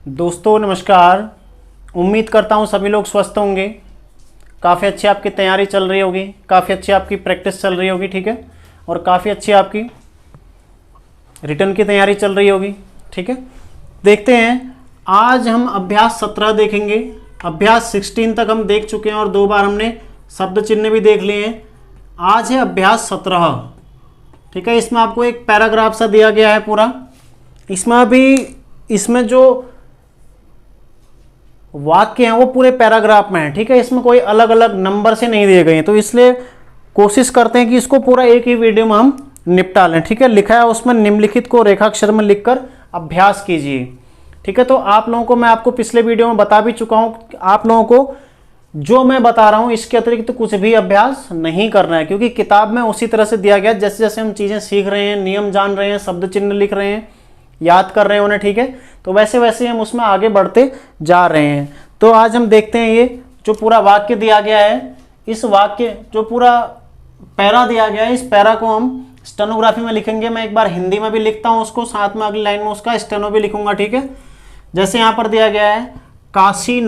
दोस्तों नमस्कार। उम्मीद करता हूँ सभी लोग स्वस्थ होंगे। काफ़ी अच्छी आपकी तैयारी चल रही होगी, काफ़ी अच्छी आपकी प्रैक्टिस चल रही होगी, ठीक है। और काफ़ी अच्छी आपकी रिटर्न की तैयारी चल रही होगी, ठीक है। देखते हैं, आज हम अभ्यास 17 देखेंगे। अभ्यास 16 तक हम देख चुके हैं और 2 बार हमने शब्द चिन्ह भी देख लिए हैं। आज है अभ्यास 17, ठीक है। इसमें आपको एक पैराग्राफ सा दिया गया है पूरा। इसमें जो वाक्य हैं वो पूरे पैराग्राफ में है, ठीक है। इसमें कोई अलग अलग नंबर से नहीं दिए गए हैं, तो इसलिए कोशिश करते हैं कि इसको पूरा एक ही वीडियो में हम निपटा लें, ठीक है। लिखा है उसमें निम्नलिखित को रेखाक्षर में लिखकर अभ्यास कीजिए, ठीक है। तो आप लोगों को मैं आपको पिछले वीडियो में बता भी चुका हूं, आप लोगों को जो मैं बता रहा हूं इसके अतिरिक्त तो कुछ भी अभ्यास नहीं करना है, क्योंकि किताब में उसी तरह से दिया गया। जैसे जैसे हम चीजें सीख रहे हैं, नियम जान रहे हैं, शब्द चिन्ह लिख रहे हैं, याद कर रहे हैं उन्हें, ठीक है, तो वैसे वैसे हम उसमें आगे बढ़ते जा रहे हैं। तो आज हम देखते हैं ये जो पूरा वाक्य दिया गया है, इस वाक्य जो पूरा पैरा दिया गया है, इस पैरा को हम स्टेनोग्राफी में लिखेंगे। मैं एक बार हिंदी में भी लिखता हूं उसको, साथ में अगली लाइन में उसका स्टेनो भी लिखूंगा, ठीक है। जैसे यहां पर दिया गया है, काशी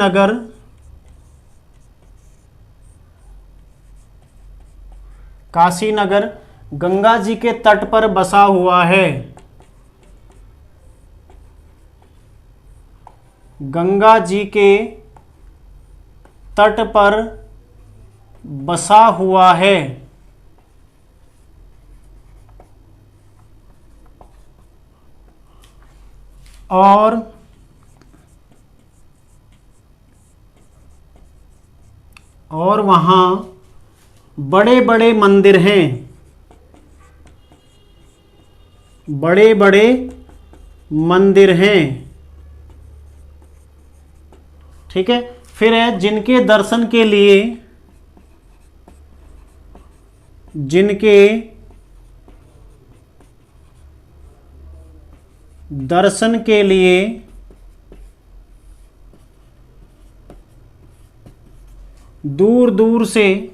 नगर गंगा जी के तट पर बसा हुआ है। गंगा जी के तट पर बसा हुआ है। और वहां बड़े बड़े मंदिर हैं। बड़े बड़े मंदिर हैं, ठीक है। फिर है जिनके दर्शन के लिए दूर दूर से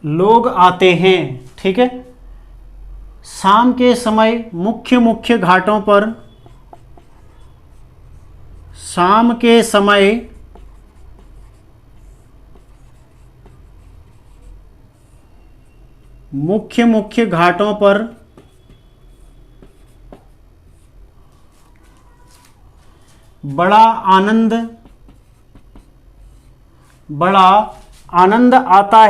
लोग आते हैं, ठीक है। शाम के समय मुख्य मुख्य घाटों पर बड़ा आनंद आता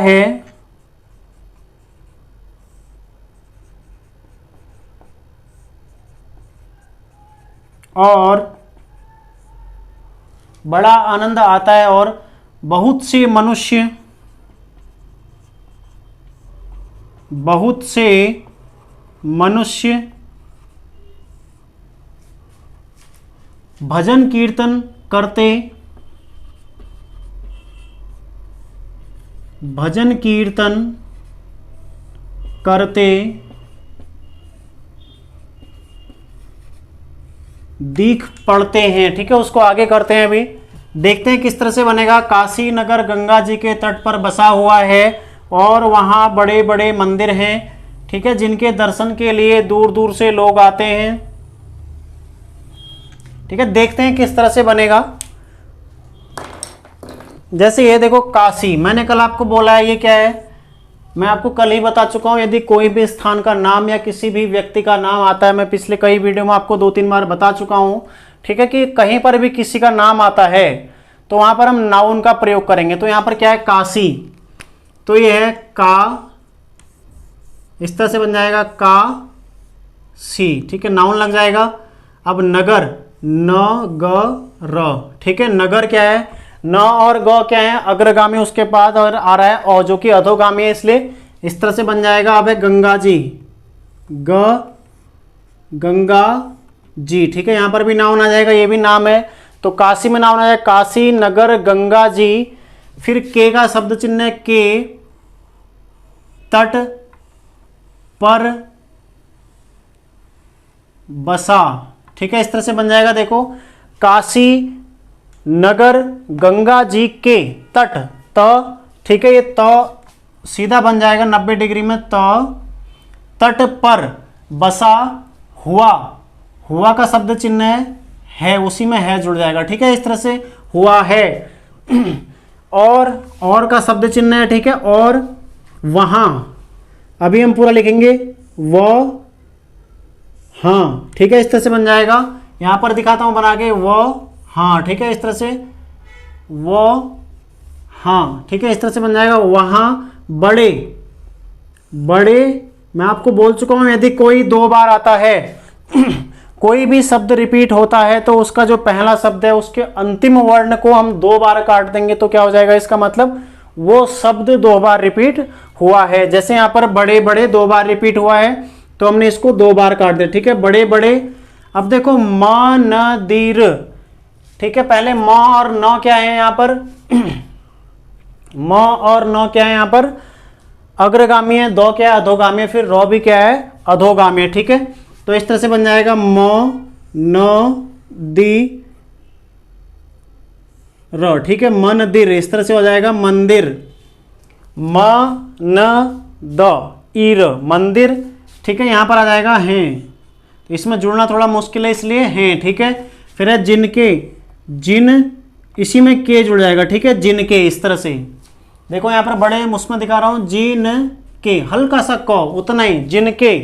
है। और बहुत से मनुष्य भजन कीर्तन करते दिख पड़ते हैं, ठीक है। उसको आगे करते हैं, अभी देखते हैं किस तरह से बनेगा। काशी नगर गंगा जी के तट पर बसा हुआ है और वहां बड़े बड़े मंदिर हैं, ठीक है, जिनके दर्शन के लिए दूर दूर से लोग आते हैं, ठीक है। देखते हैं किस तरह से बनेगा। जैसे ये देखो, काशी, मैंने कल आपको बोला है ये क्या है, मैं आपको कल ही बता चुका हूं। यदि कोई भी स्थान का नाम या किसी भी व्यक्ति का नाम आता है, मैं पिछले कई वीडियो में आपको 2-3 बार बता चुका हूं, ठीक है, कि कहीं पर भी किसी का नाम आता है तो वहां पर हम नाउन का प्रयोग करेंगे। तो यहां पर क्या है, काशी, तो ये है का, इस तरह से बन जाएगा का सी, ठीक है, नाउन लग जाएगा। अब नगर, न ग र, ठीक है। नगर क्या है, न और ग क्या है, अग्रगामी उसके बाद और आ रहा है और जो कि अधोगामी है, इसलिए इस तरह से बन जाएगा। अब है गंगा जी, गंगा जी, ठीक है। यहां पर भी नाउन आ जाएगा, ये भी नाम है, तो काशी में नाउन आ जाएगा, काशी नगर गंगा जी। फिर के का शब्द चिन्ह, के तट पर बसा, ठीक है, इस तरह से बन जाएगा। देखो, काशी नगर गंगा जी के तट, त, ठीक है, ये त सीधा बन जाएगा 90 डिग्री में तट पर बसा हुआ, हुआ का शब्द चिन्ह है, उसी में है जुड़ जाएगा, ठीक है, इस तरह से हुआ है। और का शब्द चिन्ह है, ठीक है, और वहां, अभी हम पूरा लिखेंगे वो हाँ, ठीक है, इस तरह से बन जाएगा। यहां पर दिखाता हूं बना के वो हाँ, ठीक है, इस तरह से वो हाँ, ठीक है, इस तरह से बन जाएगा। वहां बड़े बड़े, मैं आपको बोल चुका हूं यदि कोई 2 बार आता है कोई भी शब्द रिपीट होता है तो उसका जो पहला शब्द है उसके अंतिम वर्ण को हम 2 बार काट देंगे तो क्या हो जाएगा, इसका मतलब वो शब्द 2 बार रिपीट हुआ है। जैसे यहां पर बड़े बड़े 2 बार रिपीट हुआ है तो हमने इसको 2 बार काट दिया, ठीक है, बड़े बड़े। अब देखो मंदिर, ठीक है, पहले म और न क्या है यहां पर म और न क्या है यहां पर, अग्रगामी है, दो क्या है अधोगामी है, फिर रौ भी क्या है अधोगामी है, ठीक है। तो इस तरह से बन जाएगा म न दी र, ठीक है, मंदिर, इस तरह से हो जाएगा मंदिर, म न द ईर मंदिर, ठीक है। यहां पर आ जाएगा हैं, तो इसमें जुड़ना थोड़ा मुश्किल है इसलिए हैं, ठीक है। फिर है जिनके, जिन, इसी में के जुड़ जाएगा, ठीक है, जिनके, इस तरह से देखो यहां पर बड़े उसमें दिखा रहा हूं, जिन के, हल्का सा क उतना ही, जिनके,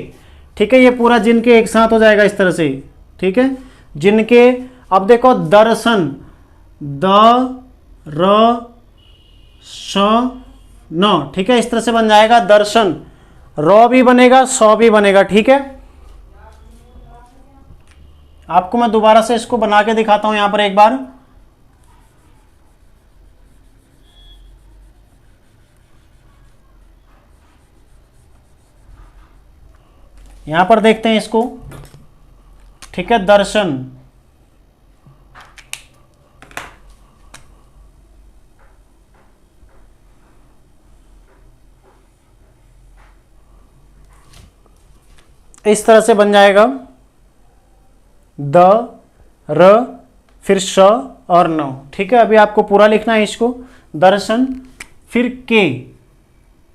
ठीक है, ये पूरा जिनके एक साथ हो जाएगा इस तरह से, ठीक है, जिनके। अब देखो दर्शन, द र श न, ठीक है, इस तरह से बन जाएगा दर्शन, रौ भी बनेगा सौ भी बनेगा, ठीक है। आपको मैं दोबारा से इसको बना के दिखाता हूं यहां पर एक बार। यहां पर देखते हैं इसको, ठीक है, दर्शन, इस तरह से बन जाएगा द र फिर श और न, ठीक है। अभी आपको पूरा लिखना है इसको, दर्शन, फिर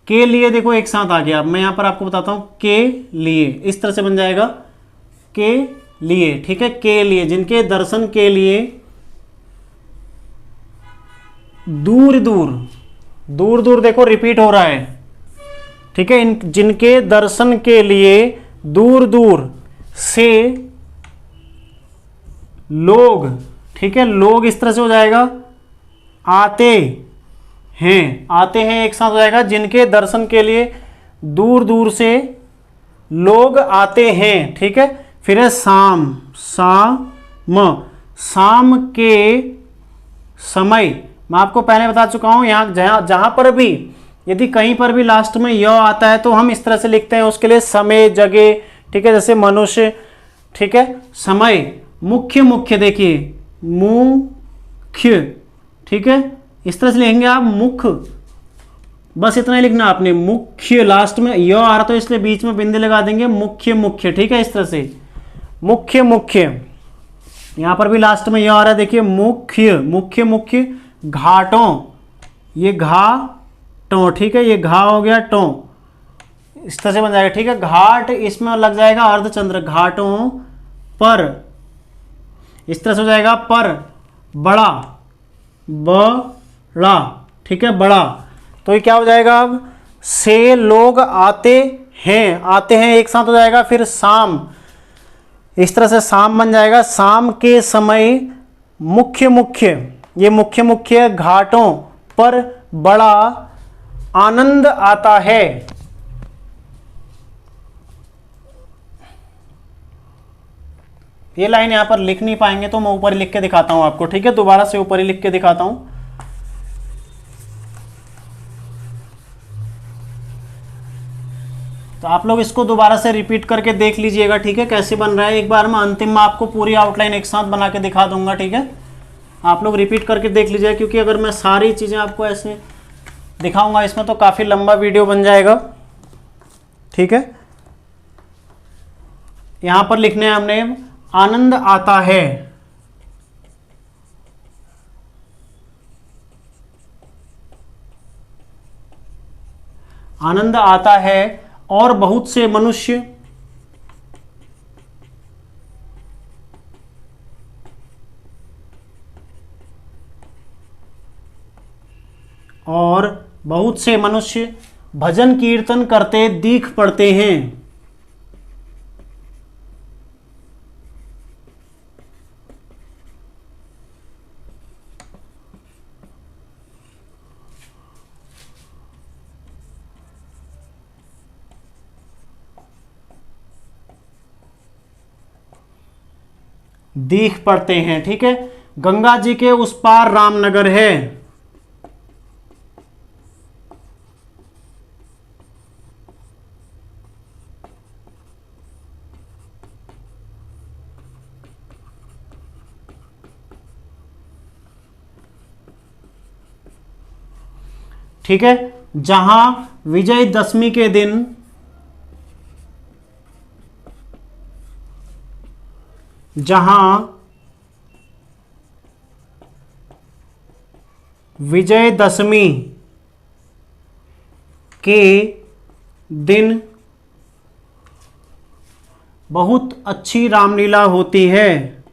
के लिए देखो एक साथ आ गया। अब मैं यहां पर आपको बताता हूं के लिए, इस तरह से बन जाएगा के लिए, ठीक है, के लिए, जिनके दर्शन के लिए दूर दूर, दूर दूर देखो रिपीट हो रहा है, ठीक है, जिनके दर्शन के लिए दूर दूर से लोग, ठीक है, लोग, इस तरह से हो जाएगा आते हैं, आते हैं एक साथ हो जाएगा, जिनके दर्शन के लिए दूर दूर से लोग आते हैं, ठीक है। फिर है शाम, शाम के समय, मैं आपको पहले बता चुका हूं, यहां जहां पर भी यदि कहीं पर भी लास्ट में य आता है तो हम इस तरह से लिखते हैं उसके लिए समय, जगह, ठीक है, जैसे मनुष्य, ठीक है, समय, मुख्य, मुख्य देखिए मुख्य, ठीक है, इस तरह से लिखेंगे आप मुख्य, बस इतना ही लिखना आपने, मुख्य, लास्ट में य आ रहा तो इसलिए बीच में बिंदी लगा देंगे, मुख्य मुख्य, ठीक है, इस तरह से मुख्य मुख्य। यहां पर भी लास्ट में य आ रहा है, देखिए मुख्य, मुख्य मुख्य, घाटों, ये घाटों, ठीक है, ये घा हो गया टों, इस तरह से बन जाएगा, ठीक है। घाट, इसमें लग जाएगा अर्धचंद्र, घाटों पर, इस तरह से हो जाएगा पर, बड़ा, बड़ा, ठीक है, बड़ा। तो ये क्या हो जाएगा, अब से लोग आते हैं एक साथ हो जाएगा। फिर शाम, इस तरह से शाम बन जाएगा, शाम के समय मुख्य मुख्य, ये मुख्य मुख्य, घाटों पर बड़ा आनंद आता है, ये लाइन यहां पर लिख नहीं पाएंगे तो मैं ऊपर लिख के दिखाता हूं आपको, ठीक है, दोबारा से ऊपर ही लिख के दिखाता हूं। तो आप लोग इसको दोबारा से रिपीट करके देख लीजिएगा, ठीक है, कैसे बन रहा है। एक बार मैं अंतिम में आपको पूरी आउटलाइन एक साथ बना के दिखा दूंगा, ठीक है, आप लोग रिपीट करके देख लीजिएगा, क्योंकि अगर मैं सारी चीज़ें आपको ऐसे दिखाऊंगा इसमें तो काफ़ी लंबा वीडियो बन जाएगा, ठीक है। यहां पर लिखने हैं हमने आनंद आता है, आनंद आता है और बहुत से मनुष्य भजन कीर्तन करते दिख पड़ते हैं। दिख पड़ते हैं, ठीक है। गंगा जी के उस पार रामनगर है। ठीक है, जहां विजयदशमी के दिन विजयदशमी के दिन बहुत अच्छी रामलीला होती है।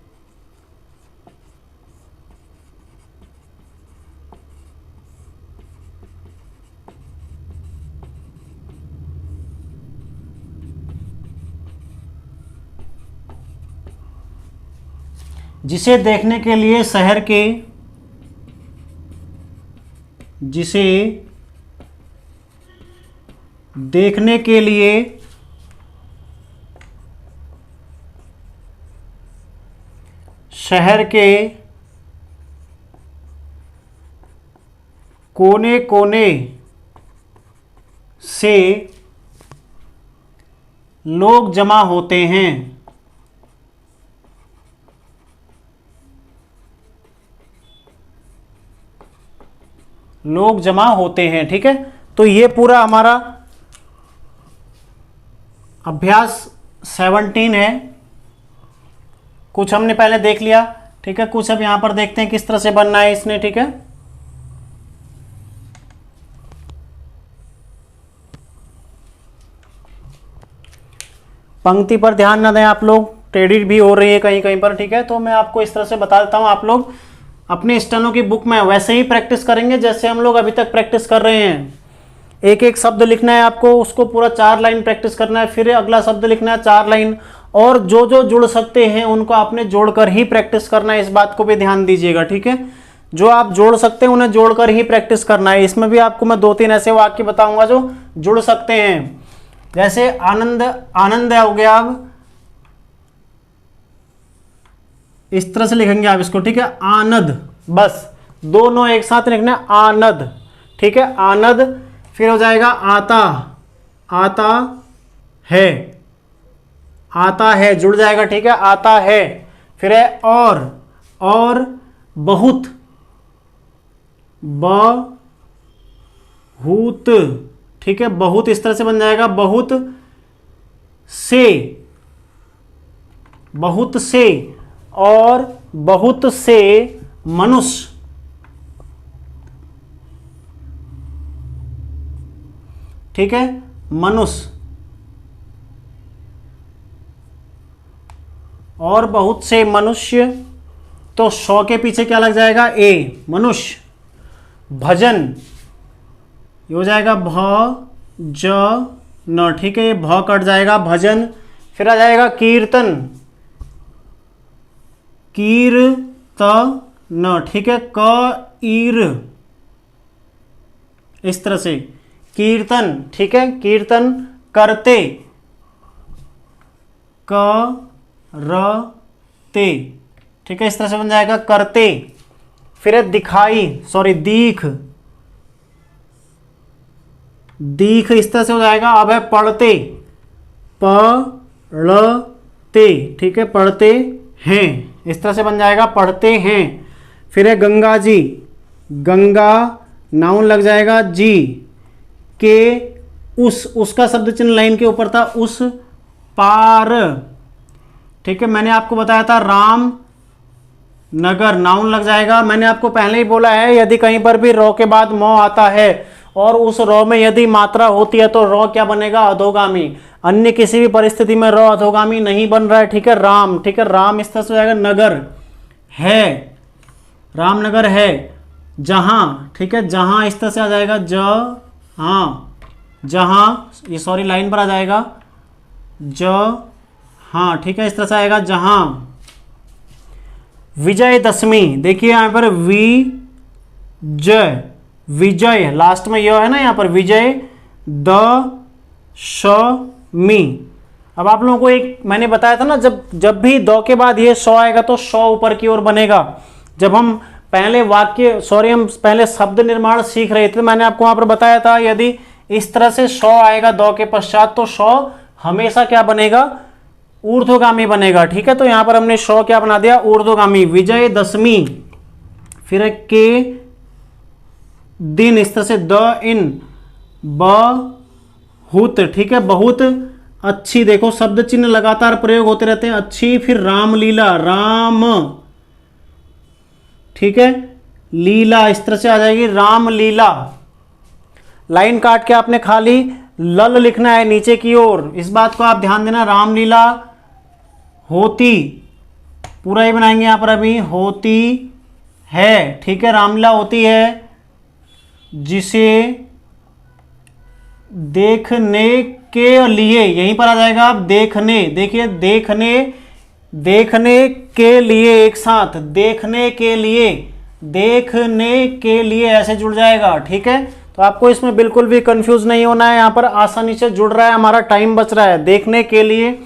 जिसे देखने के लिए शहर के कोने कोने से लोग जमा होते हैं। ठीक है, तो ये पूरा हमारा अभ्यास 17 है। कुछ हमने पहले देख लिया, ठीक है। कुछ अब यहां पर देखते हैं किस तरह से बनना है इसने, ठीक है। पंक्ति पर ध्यान न दें आप लोग, टेढ़ी भी हो रही है कहीं कहीं पर, ठीक है। तो मैं आपको इस तरह से बता देता हूं, आप लोग अपने स्टेनो की बुक में वैसे ही प्रैक्टिस करेंगे जैसे हम लोग अभी तक प्रैक्टिस कर रहे हैं। एक एक शब्द लिखना है आपको, उसको पूरा 4 लाइन प्रैक्टिस करना है, फिर अगला शब्द लिखना है 4 लाइन, और जो जो जुड़ सकते हैं उनको आपने जोड़कर ही प्रैक्टिस करना है। इस बात को भी ध्यान दीजिएगा, ठीक है। जो आप जोड़ सकते हैं उन्हें जोड़कर ही प्रैक्टिस करना है। इसमें भी आपको मैं 2-3 ऐसे वाक्य बताऊंगा जो जुड़ सकते हैं। जैसे आनंद, आनंद हो गया, अब इस तरह से लिखेंगे आप इसको, ठीक है। आनंद, बस दोनों एक साथ लिखना है, आनंद, ठीक है। आनंद, फिर हो जाएगा आता, आता है, आता है जुड़ जाएगा, ठीक है। आता है, फिर है और बहुत, बहुत, ठीक है। बहुत इस तरह से बन जाएगा, बहुत से, बहुत से, और बहुत से मनुष्य, ठीक है। मनुष्य, और बहुत से मनुष्य, तो 100 के पीछे क्या लग जाएगा, ए, मनुष्य। भजन, ये हो जाएगा न, ठीक है। ये भ कट जाएगा, भजन। फिर आ जाएगा कीर्तन, कीर्तन, ठीक है। इस तरह से कीर्तन, ठीक है। कीर्तन करते, करते, ठीक है। इस तरह से बन जाएगा करते। फिर है दिखाई, सॉरी दीख, दीख इस तरह से हो जाएगा। अब है पढ़ते, पढ़ते, ठीक है। पढ़ते हैं, इस तरह से बन जाएगा पढ़ते हैं। फिर है गंगा जी, गंगा नाउन लग जाएगा, जी के उसका शब्द चिन्ह लाइन के ऊपर था, उस पार, ठीक है। मैंने आपको बताया था राम नगर नाउन लग जाएगा। मैंने आपको पहले ही बोला है, यदि कहीं पर भी रो के बाद मौ आता है और उस रॉ में यदि मात्रा होती है तो रॉ क्या बनेगा, अधोगामी। अन्य किसी भी परिस्थिति में रॉ अधोगामी नहीं बन रहा है, ठीक है। राम, ठीक है, राम इस तरह से हो जाएगा, नगर है, रामनगर है, जहां, ठीक है, जहां इस तरह से आ जाएगा, हाँ, जहां, ये सॉरी लाइन पर आ जाएगा, हाँ, ठीक है, इस तरह से आएगा, जहां विजयदशमी, देखिए यहां पर विजय लास्ट में यह है ना, यहां पर विजय दशमी। अब आप लोगों को एक मैंने बताया था ना, जब भी द के बाद ये श आएगा तो श ऊपर की ओर बनेगा। जब हम पहले हम पहले शब्द निर्माण सीख रहे थे, मैंने आपको वहां पर बताया था, यदि इस तरह से श आएगा द के पश्चात तो श हमेशा क्या बनेगा, ऊर्ध्वगामी बनेगा, ठीक है। तो यहां पर हमने श क्या बना दिया, ऊर्ध्वगामी। विजयदशमी, फिर के दिन, इस तरह से द इन बहुत, ठीक है, बहुत अच्छी, देखो शब्द चिन्ह लगातार प्रयोग होते रहते हैं, अच्छी। फिर रामलीला, राम, ठीक है, लीला इस तरह से आ जाएगी, रामलीला। लाइन काट के आपने खाली लल लिखना है नीचे की ओर, इस बात को आप ध्यान देना। रामलीला होती, पूरा ही बनाएंगे यहां पर, अभी होती है, ठीक है, रामलीला होती है जिसे देखने के लिए, यहीं पर आ जाएगा आप, देखने, देखिए देखने के लिए, एक साथ, देखने के लिए ऐसे जुड़ जाएगा, ठीक है। तो आपको इसमें बिल्कुल भी कंफ्यूज नहीं होना है, यहां पर आसानी से जुड़ रहा है, हमारा टाइम बच रहा है। देखने के लिए,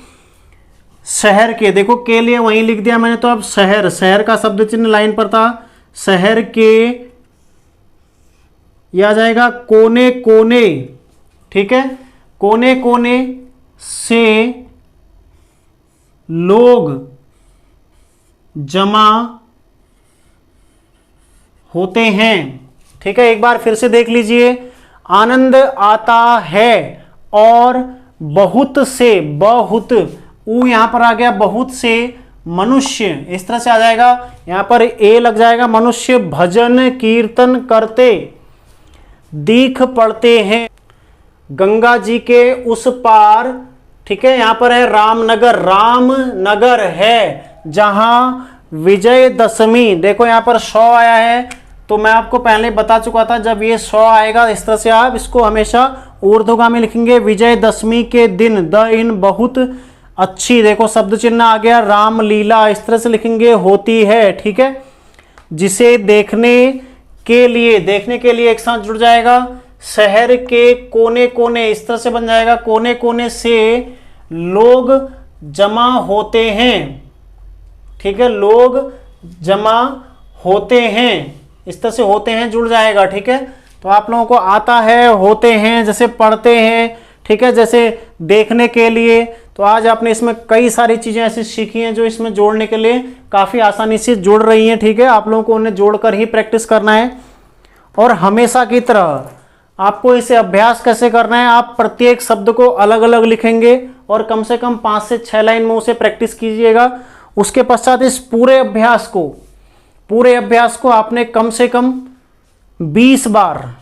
शहर के, देखो के लिए वहीं लिख दिया मैंने, तो अब शहर का शब्द चिन्ह लाइन पर था, शहर के, यह आ जाएगा कोने कोने, ठीक है, कोने कोने से लोग जमा होते हैं, ठीक है। एक बार फिर से देख लीजिए, आनंद आता है और बहुत से, बहुत, ऊ यहां पर आ गया, बहुत से मनुष्य, इस तरह से आ जाएगा, यहां पर ए लग जाएगा, मनुष्य भजन कीर्तन करते दिख पड़ते हैं गंगा जी के उस पार, ठीक है। यहां पर है रामनगर है जहां विजयदशमी, देखो यहां पर श आया है, तो मैं आपको पहले बता चुका था, जब ये श आएगा इस तरह से आप इसको हमेशा ऊर्ध्वगामी लिखेंगे। विजयदशमी के दिन, द इन बहुत अच्छी, देखो शब्द चिन्ह आ गया, रामलीला इस तरह से लिखेंगे, होती है, ठीक है, जिसे देखने के लिए एक साथ जुड़ जाएगा, शहर के कोने कोने इस तरह से बन जाएगा, कोने कोने से लोग जमा होते हैं, ठीक है, लोग जमा होते हैं, इस तरह से होते हैं जुड़ जाएगा, ठीक है। तो आप लोगों को आता है, होते हैं, जैसे पढ़ते हैं, ठीक है, जैसे देखने के लिए। तो आज आपने इसमें कई सारी चीजें ऐसी सीखी हैं जो इसमें जोड़ने के लिए काफी आसानी से जुड़ रही हैं, ठीक है। आप लोगों को उन्हें जोड़कर ही प्रैक्टिस करना है, और हमेशा की तरह आपको इसे अभ्यास कैसे करना है, आप प्रत्येक शब्द को अलग अलग लिखेंगे और कम से कम 5 से 6 लाइन में उसे प्रैक्टिस कीजिएगा। उसके पश्चात इस पूरे अभ्यास को आपने कम से कम 20 बार,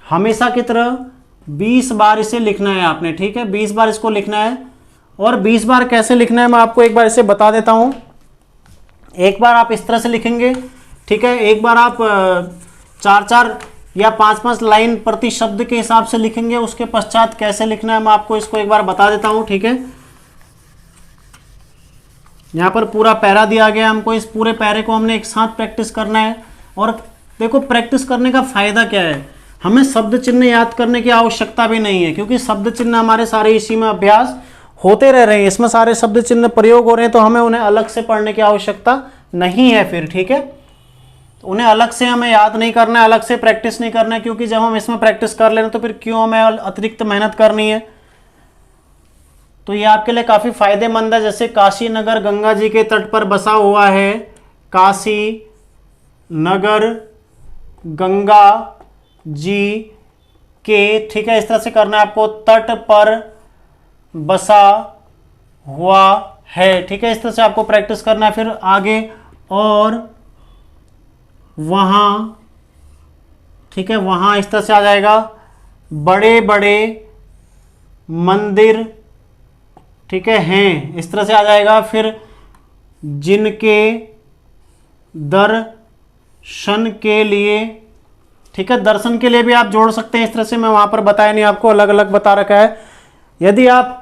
हमेशा की तरह 20 बार इसे लिखना है आपने, ठीक है, 20 बार इसको लिखना है। और 20 बार कैसे लिखना है मैं आपको एक बार इसे बता देता हूं। एक बार आप इस तरह से लिखेंगे, ठीक है, एक बार आप 4-4 या 5-5 लाइन प्रति शब्द के हिसाब से लिखेंगे। उसके पश्चात कैसे लिखना है मैं आपको इसको एक बार बता देता हूं, ठीक है। यहां पर पूरा पैरा दिया गया, हमको इस पूरे पैरे को हमने एक साथ प्रैक्टिस करना है। और देखो प्रैक्टिस करने का फायदा क्या है, हमें शब्द चिन्ह याद करने की आवश्यकता भी नहीं है, क्योंकि शब्द चिन्ह हमारे सारे इसी में अभ्यास होते रह रहे हैं, इसमें सारे शब्द चिन्ह प्रयोग हो रहे हैं, तो हमें उन्हें अलग से पढ़ने की आवश्यकता नहीं है फिर, ठीक है। तो उन्हें अलग से हमें याद नहीं करना है, अलग से प्रैक्टिस नहीं करना है, क्योंकि जब हम इसमें प्रैक्टिस कर लेना तो फिर क्यों हमें अतिरिक्त मेहनत करनी है। तो ये आपके लिए काफ़ी फायदेमंद है। जैसे काशी नगर गंगा जी के तट पर बसा हुआ है, काशी नगर गंगा जी के, ठीक है, इस तरह से करना है आपको, तट पर बसा हुआ है, ठीक है, इस तरह से आपको प्रैक्टिस करना है। फिर आगे और वहाँ, ठीक है, वहाँ इस तरह से आ जाएगा, बड़े बड़े मंदिर, ठीक है, हैं, इस तरह से आ जाएगा। फिर जिनके दर्शन के लिए, ठीक है, दर्शन के लिए भी आप जोड़ सकते हैं इस तरह से, मैं वहां पर बताया नहीं आपको, अलग अलग बता रखा है। यदि आप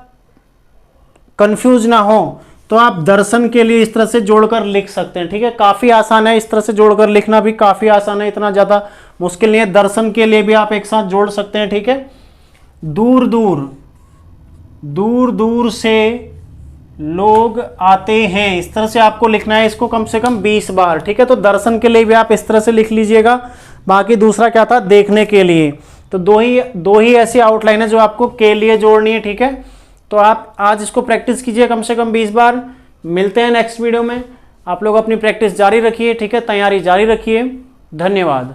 कंफ्यूज ना हो तो आप दर्शन के लिए इस तरह से जोड़कर लिख सकते हैं, ठीक है, काफी आसान है, इस तरह से जोड़कर लिखना भी काफी आसान है, इतना ज्यादा मुश्किल नहीं है। दर्शन के लिए भी आप एक साथ जोड़ सकते हैं, ठीक है। दूर दूर, दूर दूर से लोग आते हैं, इस तरह से आपको लिखना है इसको कम से कम 20 बार, ठीक है। तो दर्शन के लिए भी आप इस तरह से लिख लीजिएगा। बाकी दूसरा क्या था, देखने के लिए, तो दो ही ऐसी आउटलाइन है जो आपको के लिए जोड़नी है, ठीक है। तो आप आज इसको प्रैक्टिस कीजिए कम से कम 20 बार। मिलते हैं नेक्स्ट वीडियो में। आप लोग अपनी प्रैक्टिस जारी रखिए, ठीक है, तैयारी जारी रखिए। धन्यवाद।